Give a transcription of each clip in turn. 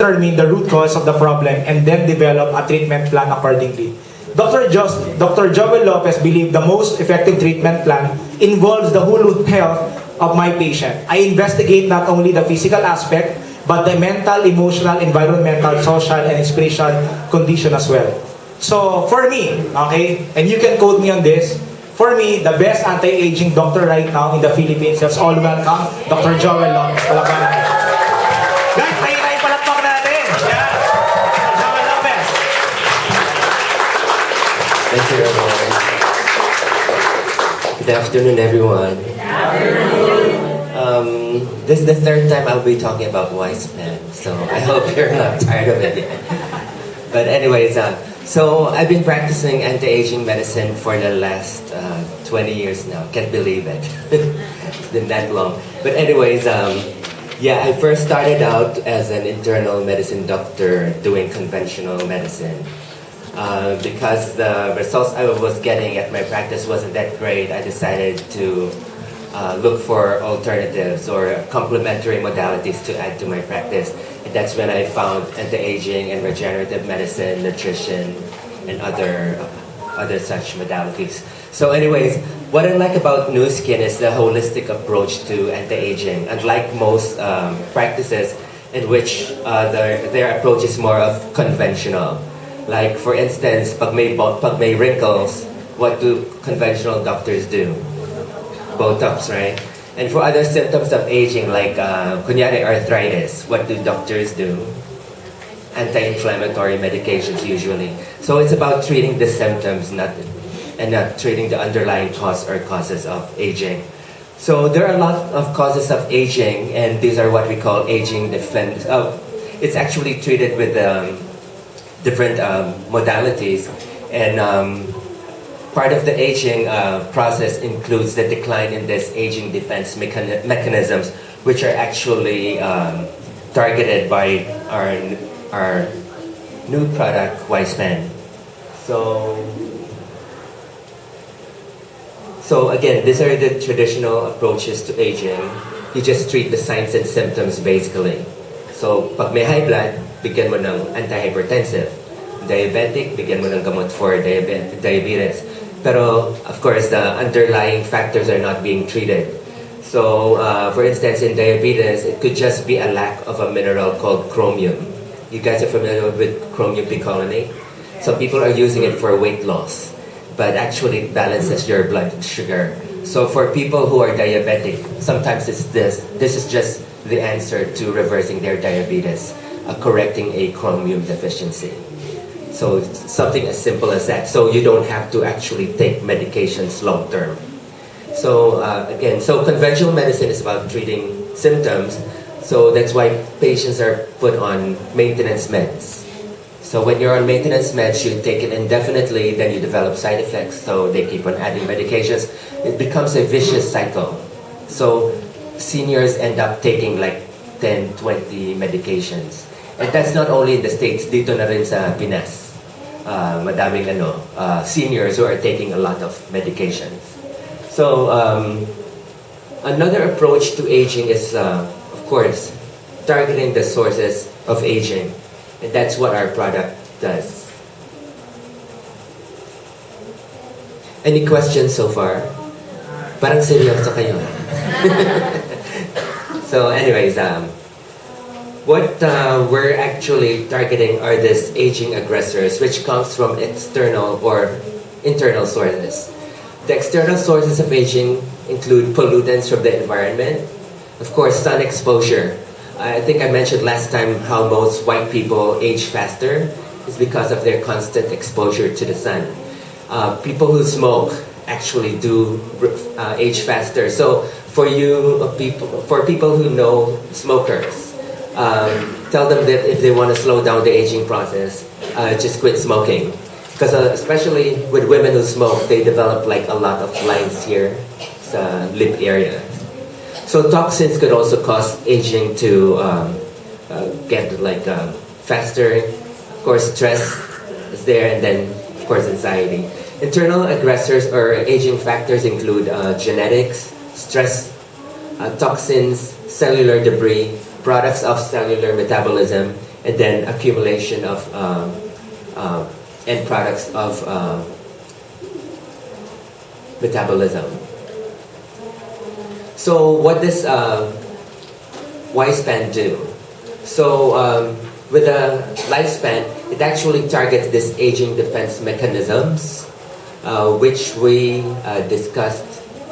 determine the root cause of the problem and then develop a treatment plan accordingly. Dr. Joel Lopez believed the most effective treatment plan involves the whole health of my patient. I investigate not only the physical aspect, but the mental, emotional, environmental, social, and spiritual condition as well. So, for me, okay, and you can quote me on this, for me, the best anti-aging doctor right now in the Philippines, let's all welcome Dr. Joel Lopez. Palakpakan natin. Guys, tayo palakpak natin. Yeah. Dr. Joel Lopez. Thank you, everyone. Good afternoon, everyone. This is the third time I'll be talking about yspan, so I hope you're not tired of it yet. But anyways, so I've been practicing anti-aging medicine for the last 20 years now. Can't believe it. It's been that long. But anyways, yeah, I first started out as an internal medicine doctor doing conventional medicine. Because the results I was getting at my practice wasn't that great, I decided to look for alternatives or complementary modalities to add to my practice. And that's when I found anti-aging and regenerative medicine, nutrition, and other such modalities. So anyways, what I like about Nu Skin is the holistic approach to anti-aging. Unlike most practices in which their approach is more of conventional. Like for instance, pag may wrinkles, what do conventional doctors do? Botox, right? And for other symptoms of aging, like kunyari arthritis, what do doctors do? Anti-inflammatory medications usually. So it's about treating the symptoms, not treating the underlying cause or causes of aging. So there are a lot of causes of aging, and these are what we call aging defense. It's actually treated with different modalities, and part of the aging process includes the decline in this aging defense mechanisms, which are actually targeted by our new product, yspan. So again, these are the traditional approaches to aging. You just treat the signs and symptoms basically. So pag may high blood, bigyan mo ng antihypertensive. Diabetic, bigyan mo ng gamot for diabetes. Pero, of course, the underlying factors are not being treated. So, for instance, in diabetes, it could just be a lack of a mineral called chromium. You guys are familiar with chromium picolinate? Some people are using it for weight loss, but actually it balances your blood sugar. So for people who are diabetic, sometimes it's this is just the answer to reversing their diabetes, correcting a chromium deficiency. So something as simple as that. So you don't have to actually take medications long term. So again, so conventional medicine is about treating symptoms. So that's why patients are put on maintenance meds. So when you're on maintenance meds, you take it indefinitely, then you develop side effects. So they keep on adding medications. It becomes a vicious cycle. So seniors end up taking like 10, 20 medications. And that's not only in the States, dito na rin sa Pinas. Madaming seniors who are taking a lot of medications. So another approach to aging is, of course, targeting the sources of aging. And that's what our product does. Any questions so far? Parang seryoso kayo. So anyways, what we're actually targeting are these aging aggressors, which comes from external or internal sources. The external sources of aging include pollutants from the environment, of course, sun exposure. I think I mentioned last time how most white people age faster is because of their constant exposure to the sun. People who smoke actually do age faster. So for people who know smokers, tell them that if they want to slow down the aging process, just quit smoking. Because especially with women who smoke, they develop like a lot of lines here, sa lip area. So toxins could also cause aging to get like faster. Of course, stress is there, and then of course anxiety. Internal aggressors or aging factors include genetics, stress, toxins, cellular debris, products of cellular metabolism, and then accumulation of end products of metabolism. So what does yspan do? So with a lifespan, it actually targets this aging defense mechanisms, which we discussed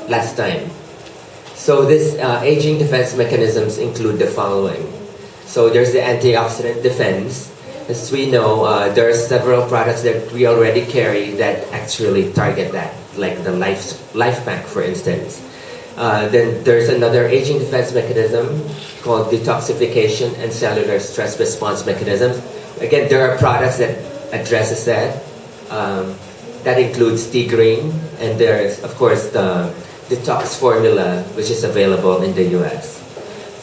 last time. So this aging defense mechanisms include the following. So there's the antioxidant defense. As we know, there are several products that we already carry that actually target that, like the Life Pack, for instance. Then there's another aging defense mechanism called detoxification and cellular stress response mechanisms. Again, there are products that addresses that. That includes T-Green, and there's, of course, the detox formula, which is available in the US.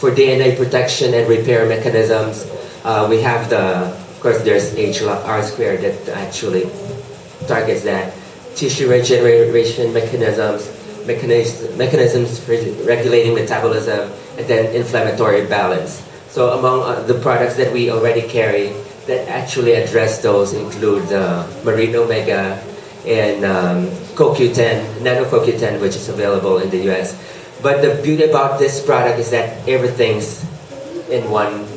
For DNA protection and repair mechanisms, we have of course, there's HLR squared that actually targets that. Tissue regeneration mechanisms regulating metabolism, and then inflammatory balance. So among the products that we already carry that actually address those include Marine Omega and CoQ10, Nano CoQ10, which is available in the US. But the beauty about this product is that everything's in one,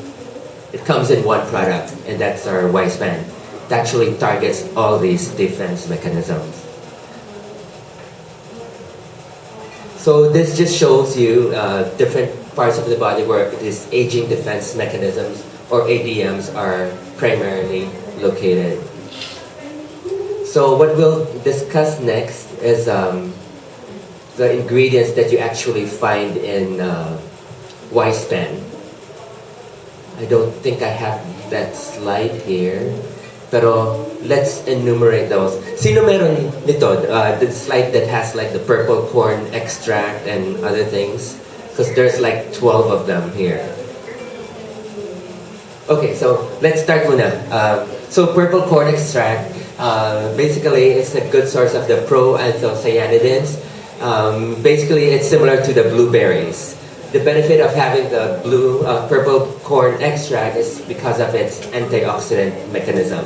it comes in one product, and that's our yspan. It actually targets all these defense mechanisms. So this just shows you different parts of the body where these aging defense mechanisms, or ADMs, are primarily located. So what we'll discuss next is the ingredients that you actually find in yspan. I don't think I have that slide here, pero let's enumerate those. Sino meron nito? The slide that has like the purple corn extract and other things? Because there's like 12 of them here. Okay, so let's start muna. So purple corn extract, basically it's a good source of the proanthocyanidins. Basically it's similar to the blueberries. The benefit of having the purple corn extract is because of its antioxidant mechanism.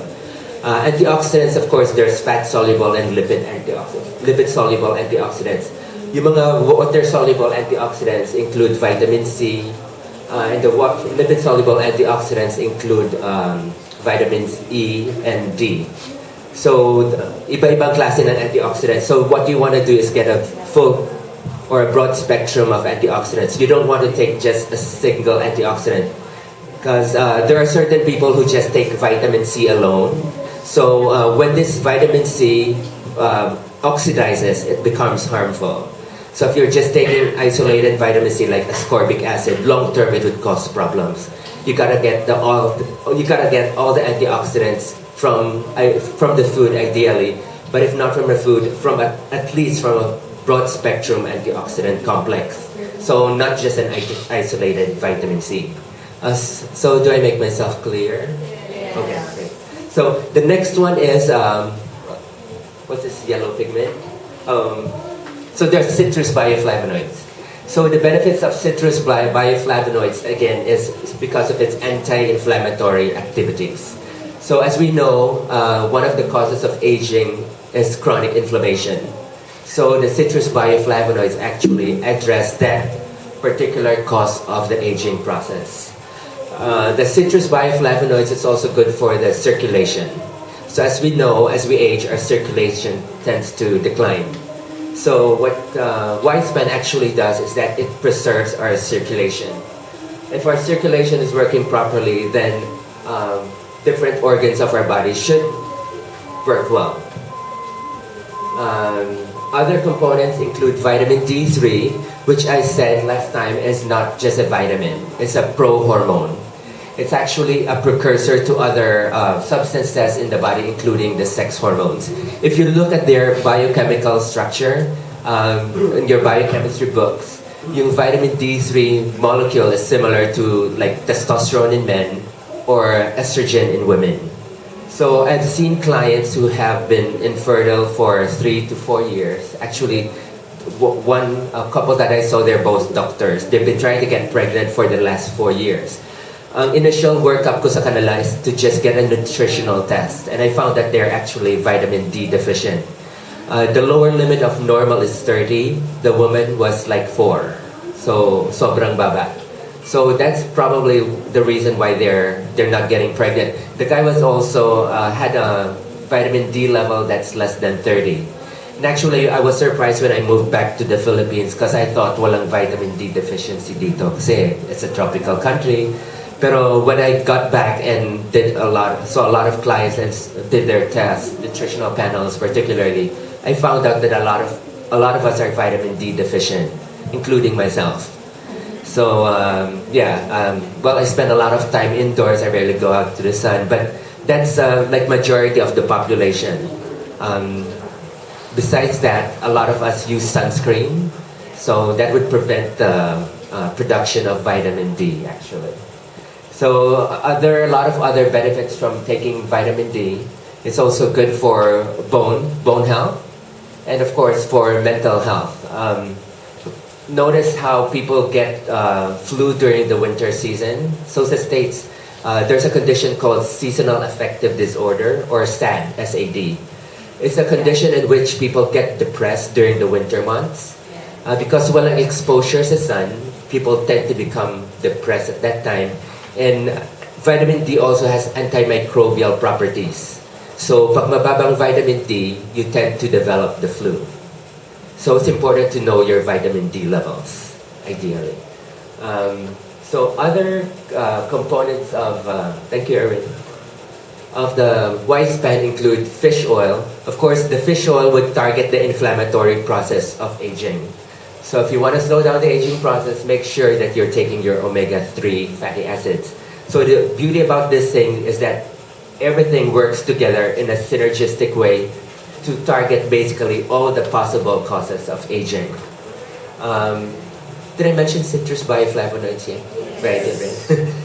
Antioxidants, of course, there's fat-soluble and lipid-soluble antioxidants. Yung mga water-soluble antioxidants include vitamin C, and the lipid-soluble antioxidants include vitamins E and D. So, iba-ibang klase ng antioxidants. So, what you want to do is get a full or a broad spectrum of antioxidants. You don't want to take just a single antioxidant, because there are certain people who just take vitamin C alone. So when this vitamin C oxidizes, it becomes harmful. So if you're just taking isolated vitamin C like ascorbic acid, long term it would cause problems. You gotta get all the antioxidants from the food ideally, but if not from the food, at least from a broad spectrum antioxidant complex. So not just an isolated vitamin C. So do I make myself clear? Yeah. Okay, great. So the next one is, what's this yellow pigment? So there's citrus bioflavonoids. So the benefits of citrus bioflavonoids, again, is because of its anti-inflammatory activities. So as we know, one of the causes of aging is chronic inflammation. So the citrus bioflavonoids actually address that particular cause of the aging process. The citrus bioflavonoids is also good for the circulation. So as we know, as we age, our circulation tends to decline. So what yspan actually does is that it preserves our circulation. If our circulation is working properly, then different organs of our body should work well. Other components include vitamin D3, which I said last time is not just a vitamin, it's a pro-hormone. It's actually a precursor to other substances in the body, including the sex hormones. If you look at their biochemical structure in your biochemistry books, yung vitamin D3 molecule is similar to like testosterone in men or estrogen in women. So I've seen clients who have been infertile for 3 to 4 years. Actually, a couple that I saw, they're both doctors. They've been trying to get pregnant for the last 4 years. Ang initial workup ko sa kanila is to just get a nutritional test. And I found that they're actually vitamin D deficient. The lower limit of normal is 30. The woman was like 4. So, sobrang baba. So that's probably the reason why they're not getting pregnant. The guy was also had a vitamin D level that's less than 30. And actually, I was surprised when I moved back to the Philippines because I thought walang vitamin D deficiency dito kasi it's a tropical country. Pero when I got back and saw a lot of clients and did their tests, nutritional panels particularly, I found out that a lot of us are vitamin D deficient, including myself. So well, I spend a lot of time indoors. I rarely go out to the sun, but that's like majority of the population. Besides that, a lot of us use sunscreen, so that would prevent the production of vitamin D actually. So there are a lot of other benefits from taking vitamin D. It's also good for bone health, and of course for mental health. Notice how people get flu during the winter season. SOSA states there's a condition called seasonal affective disorder, or SAD, S-A-D. It's a condition in which people get depressed during the winter months. Because walang exposure sa sun, people tend to become depressed at that time. And vitamin D also has antimicrobial properties. So pag mababang vitamin D, you tend to develop the flu. So it's important to know your vitamin D levels, ideally. So other components of, thank you Erwin, of the yspan include fish oil. Of course, the fish oil would target the inflammatory process of aging. So if you want to slow down the aging process, make sure that you're taking your omega-3 fatty acids. So the beauty about this thing is that everything works together in a synergistic way to target basically all the possible causes of aging. Did I mention citrus bioflavonoids here? Right.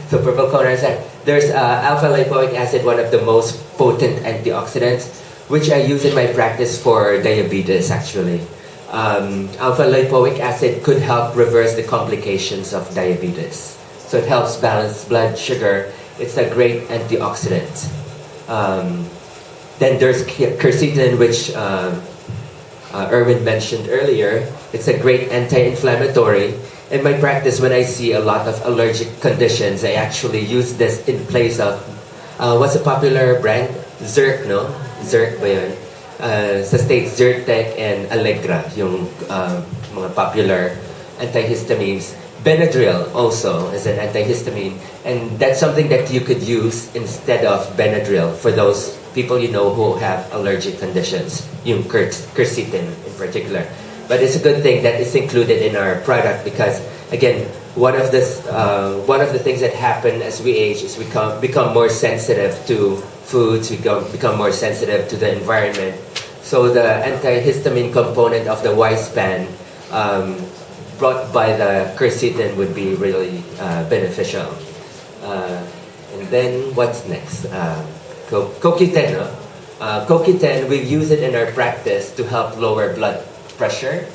So purple corner side. There's alpha lipoic acid, one of the most potent antioxidants, which I use in my practice for diabetes actually. Alpha lipoic acid could help reverse the complications of diabetes. So it helps balance blood sugar. It's a great antioxidant. Then there's quercetin, which Erwin mentioned earlier. It's a great anti-inflammatory. In my practice, when I see a lot of allergic conditions, I actually use this in place of, what's a popular brand? Zerk, no? Zerk ba yun? Sa States, Zyrtec and Allegra, yung mga popular antihistamines. Benadryl also is an antihistamine, and that's something that you could use instead of Benadryl for those people you know who have allergic conditions, yung quercetin in particular. But it's a good thing that it's included in our product because, again, one of the things that happen as we age is we become more sensitive to foods, we become more sensitive to the environment. So the antihistamine component of the yspan brought by the quercetin would be really beneficial. And then what's next? CoQ10. CoQ10, we use it in our practice to help lower blood pressure.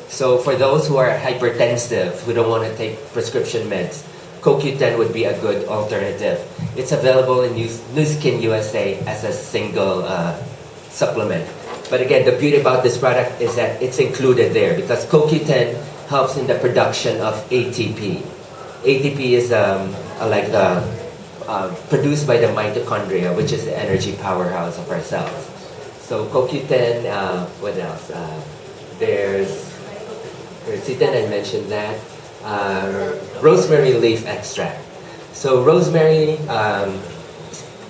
So for those who are hypertensive, who don't want to take prescription meds, CoQ10 would be a good alternative. It's available in New Skin USA as a single supplement. But again, the beauty about this product is that it's included there because CoQ10 helps in the production of ATP. ATP is produced by the mitochondria, which is the energy powerhouse of our cells. So CoQ10, what else? There's quercetin, I mentioned that. Rosemary leaf extract. So rosemary,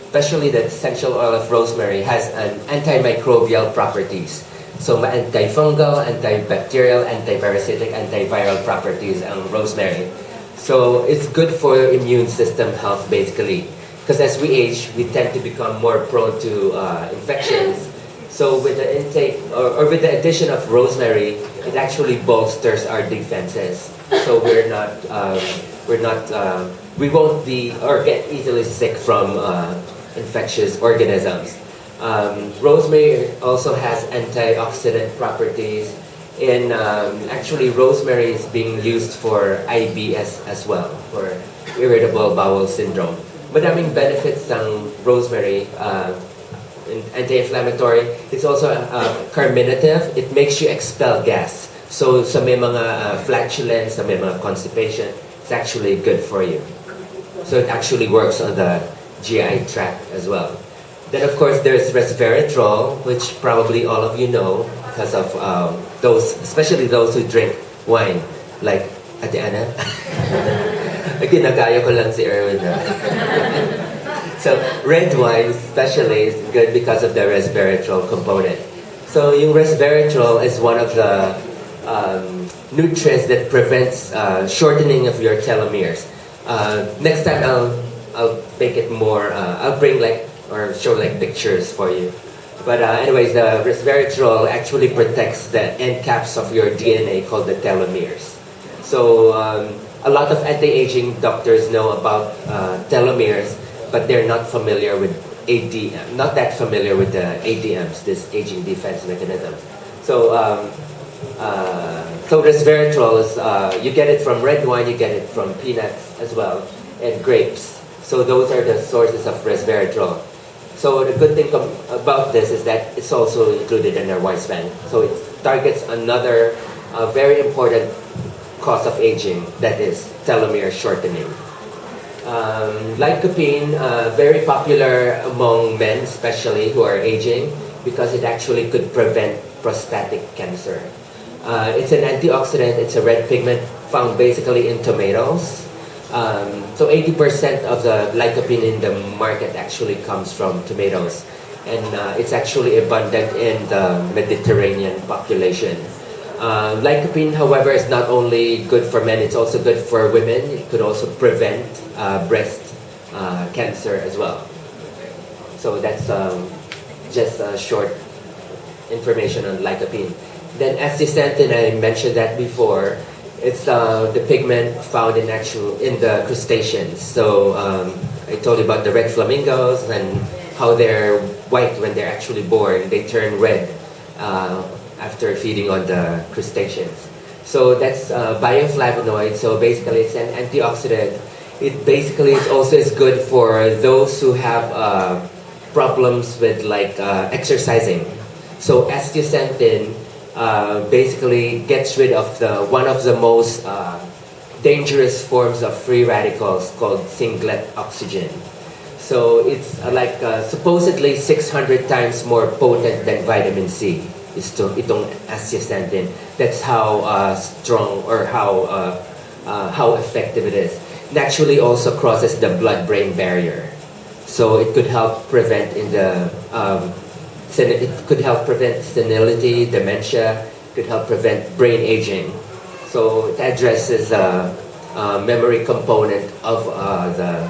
especially the essential oil of rosemary, has an antimicrobial properties. So antifungal, antibacterial, antiparasitic, antiviral properties ang rosemary. So it's good for immune system health basically. Because as we age, we tend to become more prone to infections. So with the intake or with the addition of rosemary, it actually bolsters our defenses. So we won't be or get easily sick from infectious organisms. Rosemary also has antioxidant properties. And actually, rosemary is being used for IBS as well, for irritable bowel syndrome. Madaming benefits ng rosemary. Anti-inflammatory. It's also carminative. It makes you expel gas. So sa may mga flatulence, sa may mga constipation, it's actually good for you. So it actually works on the GI tract as well. Then of course there's resveratrol, which probably all of you know because of those, especially those who drink wine, like Ate Ana. Ginagaya ko lang si Erwin. So red wine especially is good because of the resveratrol component. So yung resveratrol is one of the nutrients that prevents shortening of your telomeres. Next time I'll make it more. I'll bring or show pictures for you. But anyways, the resveratrol actually protects the end caps of your DNA called the telomeres. So a lot of anti-aging doctors know about telomeres, but they're not familiar with ADM, not that familiar with the ADMs, this aging defense mechanism. So, so resveratrol is, you get it from red wine, you get it from peanuts as well, and grapes. So those are the sources of resveratrol. So the good thing about this is that it's also included in our yspan. So it targets another very important cause of aging, that is telomere shortening. Lycopene, very popular among men, especially who are aging, because it actually could prevent prostatic cancer. It's an antioxidant. It's a red pigment found basically in tomatoes. So 80% of the lycopene in the market actually comes from tomatoes, and it's actually abundant in the Mediterranean population. Lycopene, however, is not only good for men, it's also good for women. It could also prevent breast cancer as well. So that's just short information on lycopene. Then astaxanthin, I mentioned that before. It's the pigment found in the crustaceans. So I told you about the red flamingos and how they're white when they're actually born. They turn red after feeding on the crustaceans. So that's bioflavonoid. So basically it's an antioxidant. It basically is good for those who have problems with exercising. So astaxanthin basically gets rid of one of the most dangerous forms of free radicals called singlet oxygen. So it's supposedly 600 times more potent than vitamin C. Itong astaxanthin. That's how strong or how effective it is. It actually also crosses the blood-brain barrier. So it could help prevent senility, dementia. It could help prevent brain aging. So it addresses the memory component of the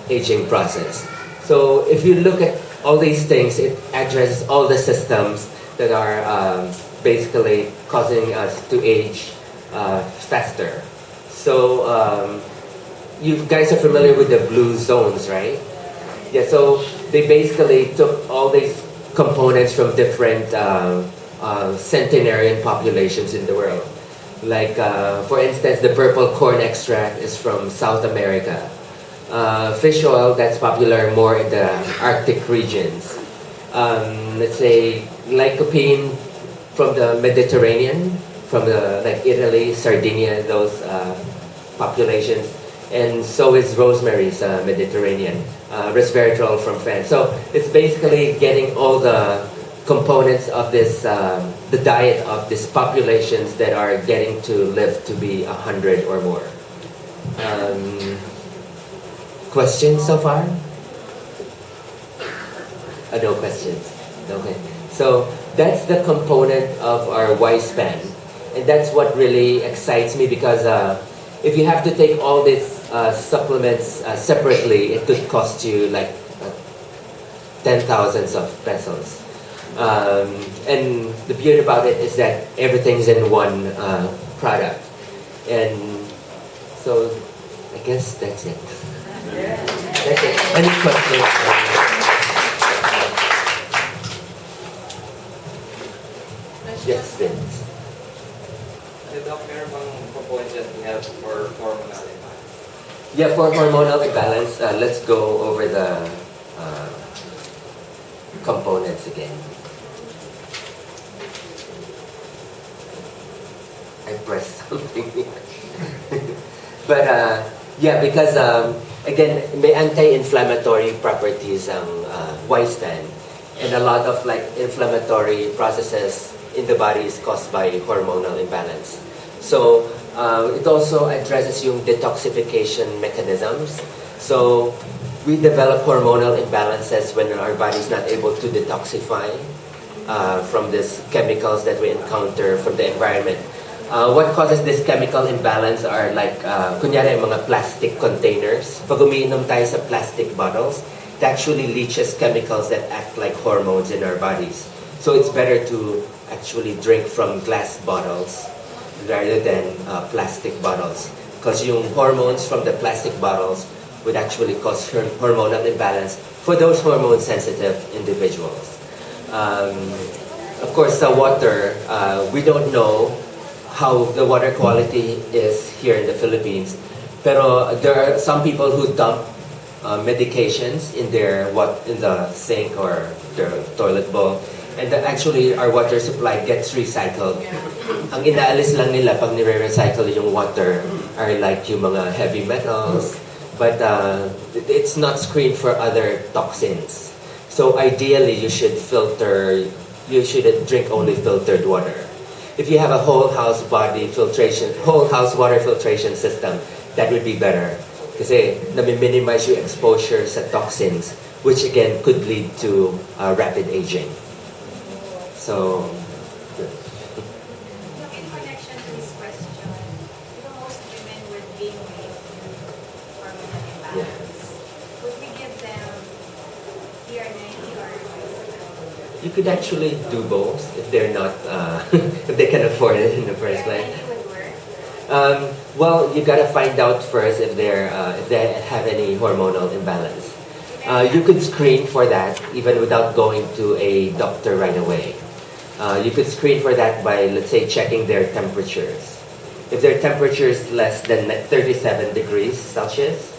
aging process. So if you look at all these things, it addresses all the systems that are basically causing us to age faster. So you guys are familiar with the blue zones, right? Yeah, so they basically took all these components from different centenarian populations in the world. Like, for instance, the purple corn extract is from South America. Fish oil, that's popular more in the Arctic regions. Let's say lycopene from the Mediterranean, from Italy, Sardinia, those populations. And so is rosemary's Mediterranean. Resveratrol from France. So it's basically getting all the components of this, the diet of these populations that are getting to live to be 100 or more. Questions so far? No questions. Okay. So that's the component of our yspan. And that's what really excites me because if you have to take all these supplements separately, it could cost you like 10,000s of pesos. And the beauty about it is that everything's in one product. And so I guess that's it. That's it. Any questions? Yes, Vince. Doc, meron bang proposal to help for hormonal imbalance? Yeah, for hormonal imbalance, let's go over the uh, components again. I pressed something here. But yeah, because again, may anti-inflammatory properties ang yspan, and a lot of like inflammatory processes in the body is caused by hormonal imbalance. So it also addresses yung detoxification mechanisms. So we develop hormonal imbalances when our body is not able to detoxify from these chemicals that we encounter from the environment. What causes this chemical imbalance are like, kunyari mga plastic containers. Pag umiinom tayo sa plastic bottles, it actually leaches chemicals that act like hormones in our bodies. So it's better to actually drink from glass bottles rather than plastic bottles. Because yung hormones from the plastic bottles would actually cause hormonal imbalance for those hormone-sensitive individuals. Of course, the water, we don't know how the water quality is here in the Philippines. Pero there are some people who dump medications in in the sink or their toilet bowl, and actually our water supply gets recycled. Ang inaalis lang nila pag nire-recycle yung water are like yung mga heavy metals, but it's not screened for other toxins. So ideally, you should drink only filtered water. If you have a whole house water filtration system, that would be better. Kasi nami-minimize yung exposure sa toxins, which again could lead to rapid aging. So, In connection to this question, most women would gain weight due to hormonal imbalance. Would we give them PR90 or you could actually do both if they're not, if they can afford it in the first place. PR90 would work? Well, you gotta find out first if they have any hormonal imbalance. You could screen for that even without going to a doctor right away. You could screen for that by, let's say, checking their temperatures. If their temperature is less than 37 degrees Celsius,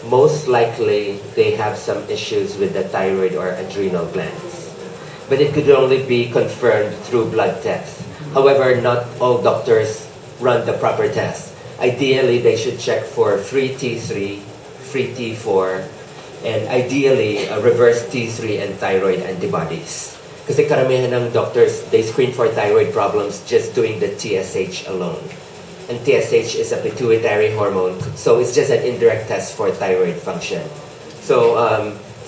most likely they have some issues with the thyroid or adrenal glands. But it could only be confirmed through blood tests. However, not all doctors run the proper tests. Ideally, they should check for free T3, free T4, and ideally reverse T3 and thyroid antibodies. Kasi karamihan ng doctors, they screen for thyroid problems just doing the TSH alone. And TSH is a pituitary hormone, so it's just an indirect test for thyroid function. So,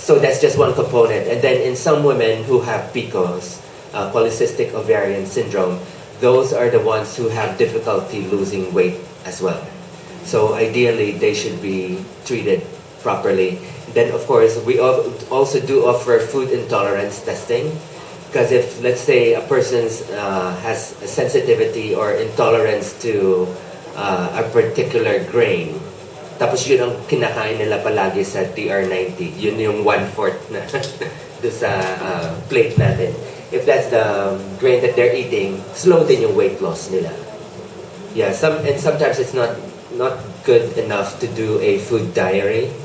so that's just one component. And then in some women who have PCOS, polycystic ovarian syndrome, those are the ones who have difficulty losing weight as well. So ideally, they should be treated properly. Then, of course, we also do offer food intolerance testing. Because if, let's say, a person has a sensitivity or intolerance to a particular grain, tapos yun ang kinakain nila palagi sa TR90, yun yung 1/4 na do sa plate natin. If that's the grain that they're eating, slow din yung weight loss nila. Yeah, sometimes it's not good enough to do a food diary.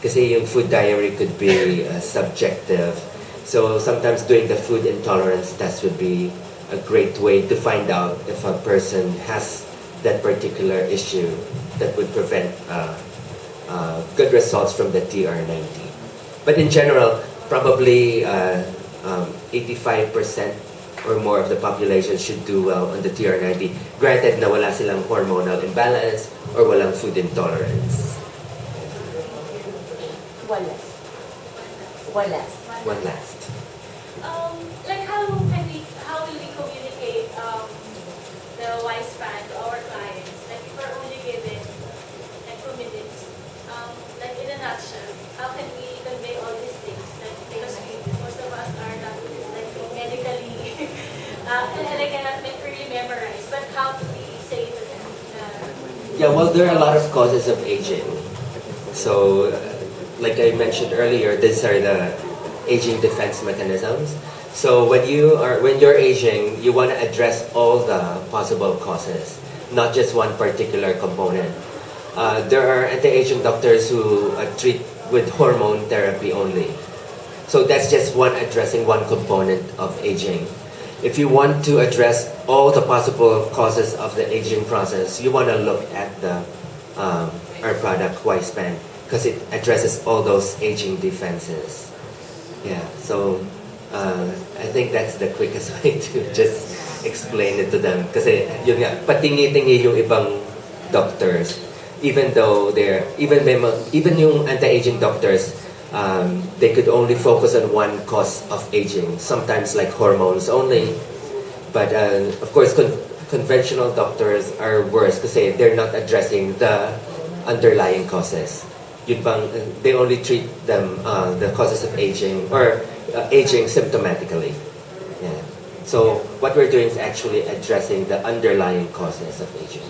Kasi yung food diary could be subjective. So sometimes doing the food intolerance test would be a great way to find out if a person has that particular issue that would prevent good results from the TR90. But in general, probably 85% or more of the population should do well on the TR90, granted na wala silang hormonal imbalance or walang food intolerance. One last. One last. One last. Like how will we communicate the yspan to our clients? Like if we're only given like 2 minutes, like in a nutshell, how can we convey all these things? Like because most of us are not like medically like cannot really memorize, but how do we say to them? Yeah, well, there are a lot of causes of aging. So, like I mentioned earlier, these are the aging defense mechanisms. So when you're aging, you want to address all the possible causes, not just one particular component. There are anti-aging doctors who treat with hormone therapy only. So that's just addressing one component of aging. If you want to address all the possible causes of the aging process, you want to look at our product yspan, because it addresses all those aging defenses. Yeah, so I think that's the quickest way to just explain it to them. Kasi yun nga, patingi-tingi yung ibang doctors. Even though even yung anti-aging doctors, they could only focus on one cause of aging, sometimes like hormones only. But of course, conventional doctors are worse kasi they're not addressing the underlying causes. They only treat them the causes of aging or aging symptomatically. Yeah. So what we're doing is actually addressing the underlying causes of aging.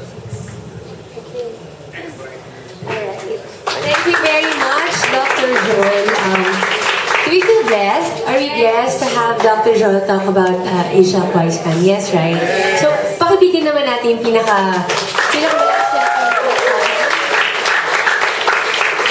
Thank you very much, Dr. Joel. Do we feel blessed? Are we blessed to have Dr. Joel talk about Asia yspan? Yes, right? So, pakibitin naman natin yung pinaka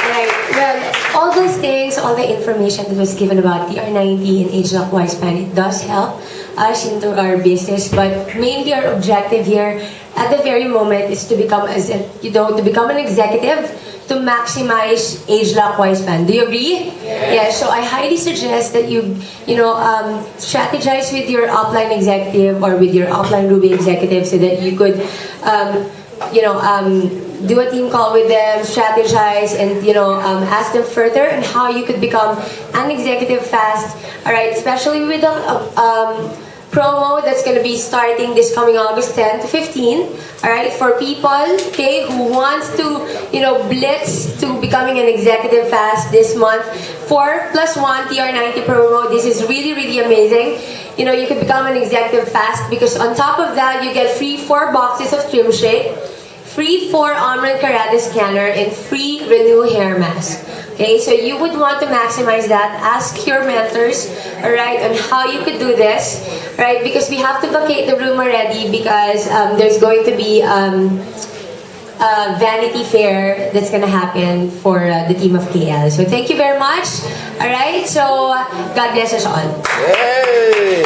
Right. Well, all those things, all the information that was given about DR90 and Asia yspan, it does help us into our business. But mainly our objective here at the very moment is to become to become an executive to maximize age-lock yspan. Do you agree? Yeah. So I highly suggest that you strategize with your upline executive or with your upline Ruby executive so that you could, do a team call with them, strategize, and ask them further on how you could become an executive fast. All right, especially with the promo that's going to be starting this coming August 10 to 15. All right, for people, okay, who wants to, blitz to becoming an executive fast this month, 4+1 TR90 promo. This is really, really amazing. You can become an executive fast because on top of that, you get free 4 boxes of Trim Shake, free 4 Omron Karate scanner, and free Renew hair mask. Okay, so you would want to maximize that. Ask your mentors, alright, on how you could do this, right? Because we have to vacate the room already because there's going to be a vanity fair that's going to happen for the team of KL. So thank you very much. Alright, so God bless us all. Yay!